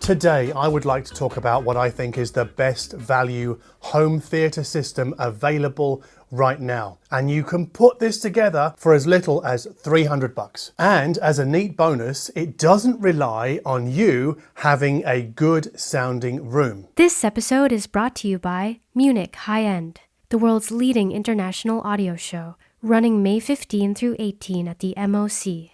Today, I would like to talk about what I think is the best value home theatre system available right now. And you can put this together for as little as $300. And as a neat bonus, it doesn't rely on you having a good sounding room. This episode is brought to you by Munich High-End, the world's leading international audio show, running May 15 through 18 at the MOC.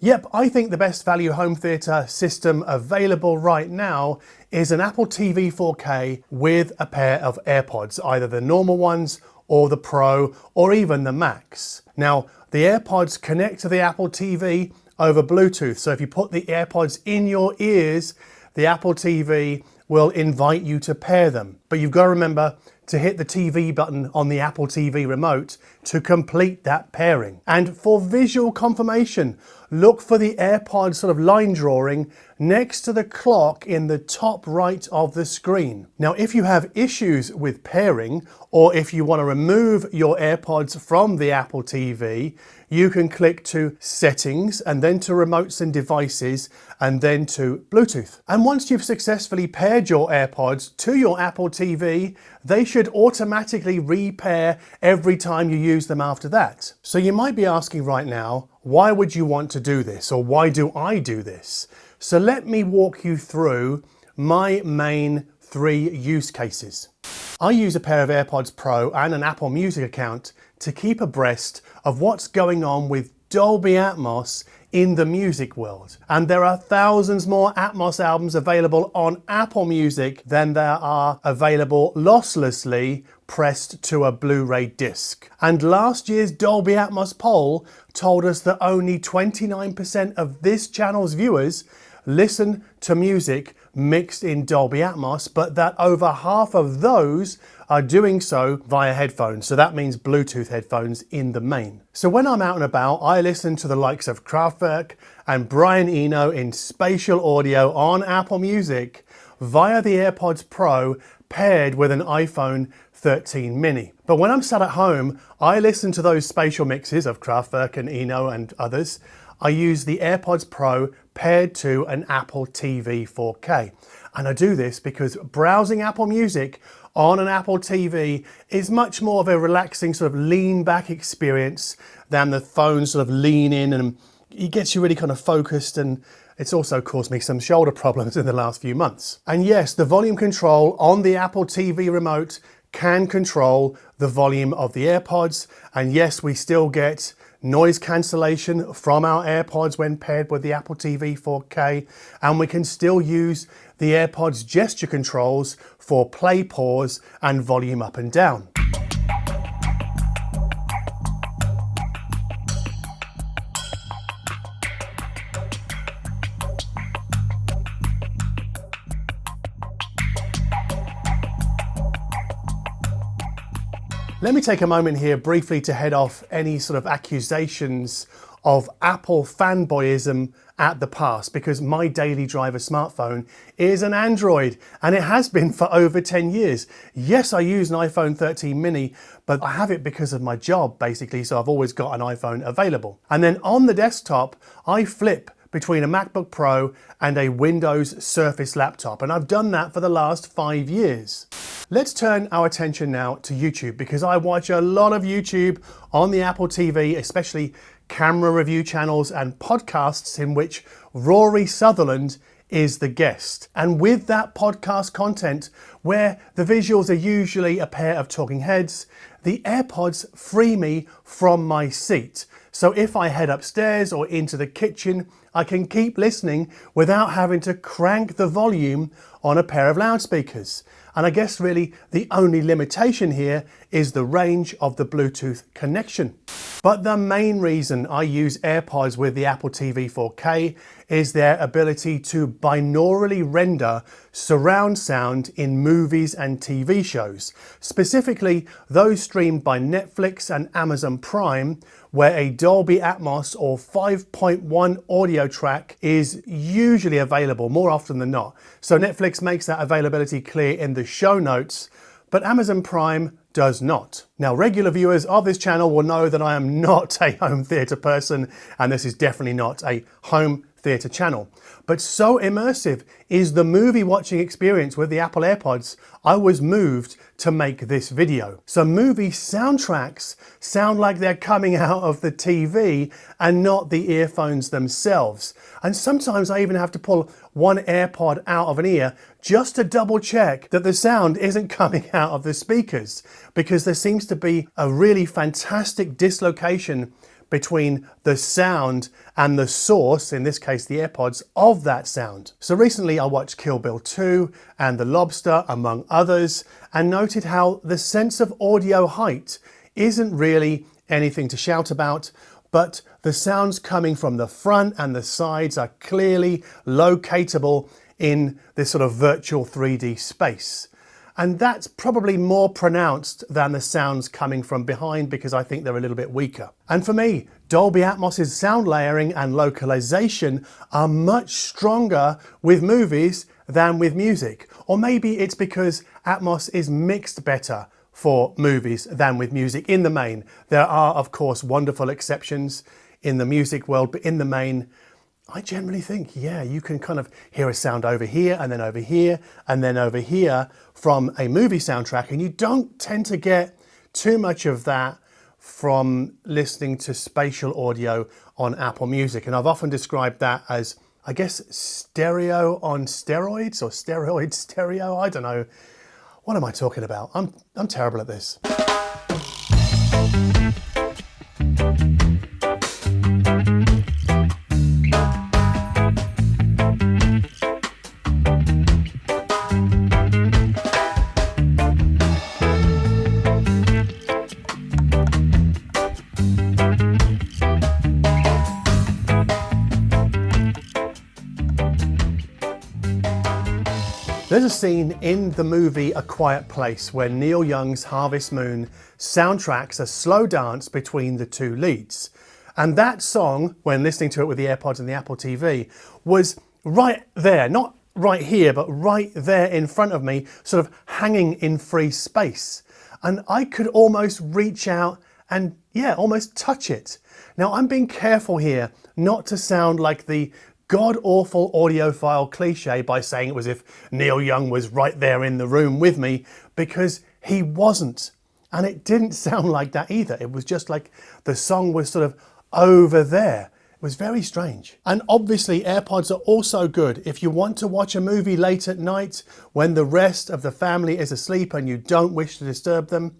Yep, I think the best value home theatre system available right now is an Apple TV 4K with a pair of AirPods, either the normal ones or the Pro or even the Max. Now, the AirPods connect to the Apple TV over Bluetooth, so if you put the AirPods in your ears, the Apple TV will invite you to pair them. But you've got to remember to hit the TV button on the Apple TV remote to complete that pairing. And for visual confirmation, look for the AirPods sort of line drawing next to the clock in the top right of the screen. Now, if you have issues with pairing, or if you want to remove your AirPods from the Apple TV, you can click to Settings and then to Remotes and Devices and then to Bluetooth. And once you've successfully paired your AirPods to your Apple TV, they should automatically repair every time you use them after that. So you might be asking right now, why would you want to do this? Or why do I do this? So let me walk you through my main 3 use cases. I use a pair of AirPods Pro and an Apple Music account to keep abreast of what's going on with Dolby Atmos in the music world. And there are thousands more Atmos albums available on Apple Music than there are available losslessly pressed to a Blu-ray disc. And last year's Dolby Atmos poll told us that only 29% of this channel's viewers listen to music mixed in Dolby Atmos, but that over half of those are doing so via headphones. So that means Bluetooth headphones in the main. So when I'm out and about, I listen to the likes of Kraftwerk and Brian Eno in spatial audio on Apple Music via the AirPods Pro paired with an iPhone 13 mini. But when I'm sat at home, I listen to those spatial mixes of Kraftwerk and Eno and others. I use the AirPods Pro paired to an Apple TV 4K. And I do this because browsing Apple Music on an Apple TV is much more of a relaxing sort of lean back experience than the phone sort of lean in, and it gets you really kind of focused, and it's also caused me some shoulder problems in the last few months. And yes, the volume control on the Apple TV remote can control the volume of the AirPods, and yes, we still get noise cancellation from our AirPods when paired with the Apple TV 4K, and we can still use the AirPods gesture controls for play, pause, and volume up and down. Let me take a moment here briefly to head off any sort of accusations of Apple fanboyism at the past, because my daily driver smartphone is an Android, and it has been for over 10 years. Yes, I use an iPhone 13 mini, but I have it because of my job basically, so I've always got an iPhone available. And then on the desktop, I flip between a MacBook Pro and a Windows Surface laptop, and I've done that for the last 5 years. Let's turn our attention now to YouTube, because I watch a lot of YouTube on the Apple TV, especially camera review channels and podcasts in which Rory Sutherland is the guest. And with that podcast content, where the visuals are usually a pair of talking heads, the AirPods free me from my seat. So if I head upstairs or into the kitchen, I can keep listening without having to crank the volume on a pair of loudspeakers. And I guess really the only limitation here is the range of the Bluetooth connection. But the main reason I use AirPods with the Apple TV 4K is their ability to binaurally render surround sound in movies and TV shows, specifically those streamed by Netflix and Amazon Prime, where a Dolby Atmos or 5.1 audio track is usually available more often than not. So Netflix makes that availability clear in the show notes, but Amazon Prime does not. Now, regular viewers of this channel will know that I am not a home theatre person, and this is definitely not a home theatre channel. But so immersive is the movie watching experience with the Apple AirPods, I was moved to make this video. So movie soundtracks sound like they're coming out of the TV and not the earphones themselves. And sometimes I even have to pull one AirPod out of an ear just to double check that the sound isn't coming out of the speakers, because there seems to be a really fantastic dislocation between the sound and the source, in this case the AirPods, of that sound. So recently I watched Kill Bill 2 and The Lobster, among others, and noted how the sense of audio height isn't really anything to shout about, but the sounds coming from the front and the sides are clearly locatable in this sort of virtual 3D space. And that's probably more pronounced than the sounds coming from behind, because I think they're a little bit weaker. And for me, Dolby Atmos's sound layering and localization are much stronger with movies than with music. Or maybe it's because Atmos is mixed better for movies than with music in the main. There are, of course, wonderful exceptions in the music world, but in the main, I generally think, yeah, you can kind of hear a sound over here and then over here and then over here from a movie soundtrack, and you don't tend to get too much of that from listening to spatial audio on Apple Music. And I've often described that as, I guess, stereo on steroids, or steroid stereo. I don't know. What am I talking about? I'm terrible at this. There's a scene in the movie A Quiet Place where Neil Young's Harvest Moon soundtracks a slow dance between the two leads. And that song, when listening to it with the AirPods and the Apple TV, was right there, not right here, but right there in front of me, sort of hanging in free space. And I could almost reach out and, yeah, almost touch it. Now, I'm being careful here not to sound like the god-awful audiophile cliche by saying it was if Neil Young was right there in the room with me, because he wasn't. And it didn't sound like that either. It was just like the song was sort of over there. It was very strange. And obviously AirPods are also good if you want to watch a movie late at night when the rest of the family is asleep and you don't wish to disturb them.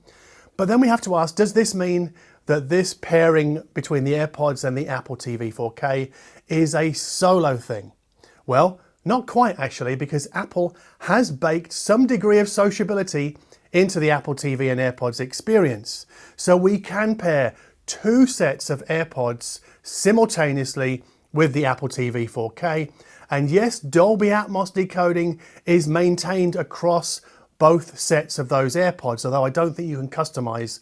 But then we have to ask, does this mean that this pairing between the AirPods and the Apple TV 4K is a solo thing? Well, not quite actually, because Apple has baked some degree of sociability into the Apple TV and AirPods experience. So we can pair two sets of AirPods simultaneously with the Apple TV 4K. And yes, Dolby Atmos decoding is maintained across both sets of those AirPods, although I don't think you can customize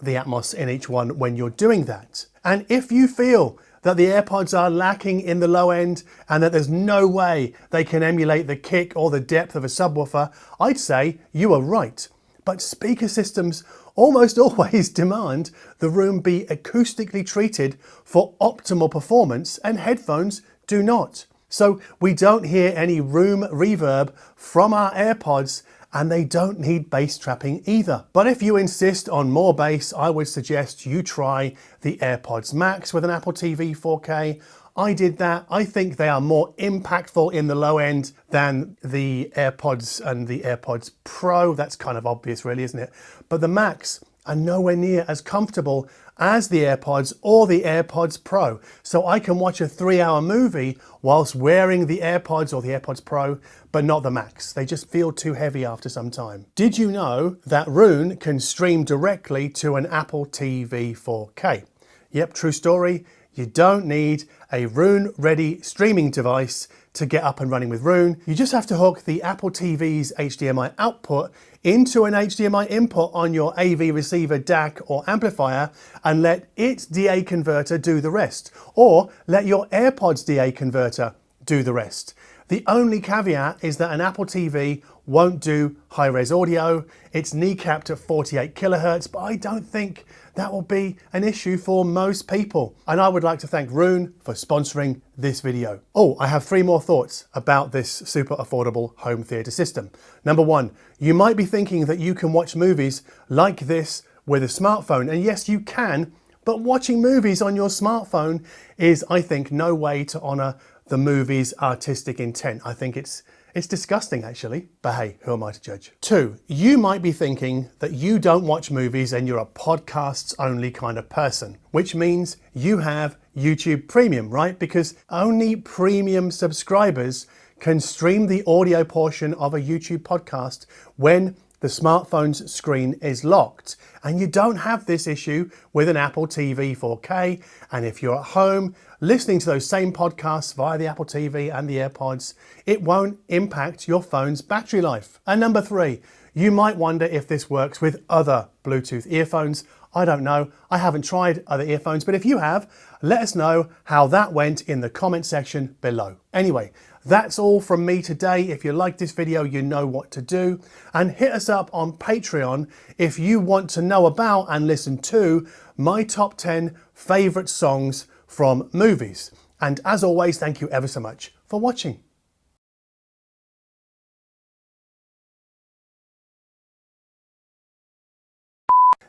the Atmos in each one when you're doing that. And if you feel that the AirPods are lacking in the low end and that there's no way they can emulate the kick or the depth of a subwoofer, I'd say you are right. But speaker systems almost always demand the room be acoustically treated for optimal performance, and headphones do not. So we don't hear any room reverb from our AirPods, and they don't need bass trapping either. But if you insist on more bass, I would suggest you try the AirPods Max with an Apple TV 4K. I did that. I think they are more impactful in the low end than the AirPods and the AirPods Pro. That's kind of obvious really, isn't it? But the Max are nowhere near as comfortable as the AirPods or the AirPods Pro. So I can watch a 3-hour movie whilst wearing the AirPods or the AirPods Pro, but not the Max. They just feel too heavy after some time. Did you know that Roon can stream directly to an Apple TV 4K? Yep, true story. You don't need a Roon-ready streaming device to get up and running with Roon. You just have to hook the Apple TV's HDMI output into an HDMI input on your AV receiver, DAC or amplifier, and let its DA converter do the rest. Or let your AirPods DA converter do the rest. The only caveat is that an Apple TV won't do high-res audio. It's kneecapped at 48 kilohertz, but I don't think that will be an issue for most people. And I would like to thank Roon for sponsoring this video. Oh, I have 3 more thoughts about this super affordable home theater system. Number 1, you might be thinking that you can watch movies like this with a smartphone, and yes, you can, but watching movies on your smartphone is, I think, no way to honor the movie's artistic intent. I think it's disgusting, actually, but hey, who am I to judge? 2, you might be thinking that you don't watch movies and you're a podcasts only kind of person, which means you have YouTube Premium, right? Because only premium subscribers can stream the audio portion of a YouTube podcast when the smartphone's screen is locked. And you don't have this issue with an Apple TV 4K. And if you're at home listening to those same podcasts via the Apple TV and the AirPods, it won't impact your phone's battery life. And number 3, you might wonder if this works with other Bluetooth earphones. I don't know. I haven't tried other earphones, but if you have, let us know how that went in the comment section below. Anyway, that's all from me today. If you like this video, you know what to do. And hit us up on Patreon if you want to know about and listen to my top 10 favorite songs from movies. And as always, thank you ever so much for watching.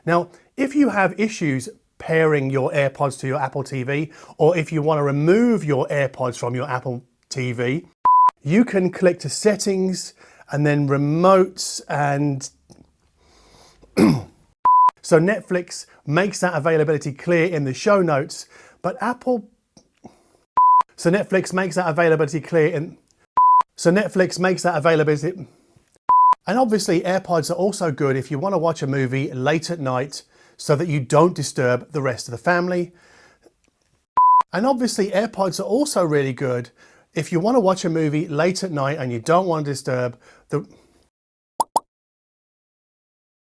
Now, if you have issues pairing your AirPods to your Apple TV, or if you want to remove your AirPods from your Apple TV, you can click to settings and then remotes, and so Netflix makes that availability clear in the show notes, but Netflix makes that availability clear and obviously AirPods are also good if you want to watch a movie late at night so that you don't disturb the rest of the family. And obviously AirPods are also really good if you want to watch a movie late at night and you don't want to disturb the